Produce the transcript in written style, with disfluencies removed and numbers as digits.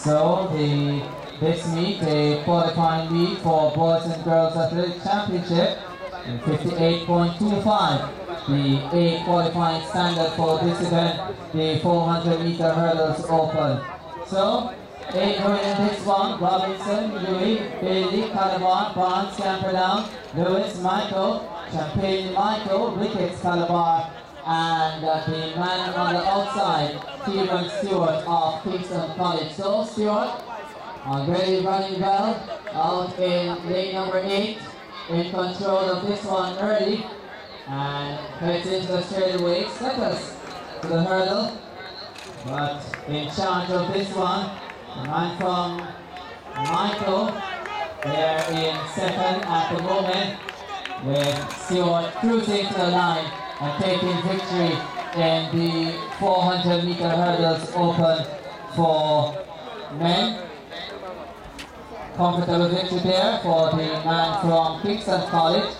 So this meet, a qualifying meet for Boys and Girls Athletic Championship in 58.25. The A qualifying standard for this event, the 400-meter hurdles open. So, entering this one, Robinson, Louis, Bailey, Calabar, Barnes, Camperdown, Lewis, Michael, Champagne, Michael, Ricketts, Calabar, and the man on the outside, Stephen Stewart of Kingston College. So, Stewart, already running well, out in lane number 8, in control of this one early, and heads into the straightaway, seconds to the hurdle, but in charge of this one, the man from Michael, there in second at the moment, with Stewart cruising to the line and taking victory in the 400-meter hurdles open for men. Comfortable victory there for the man from Kingston College.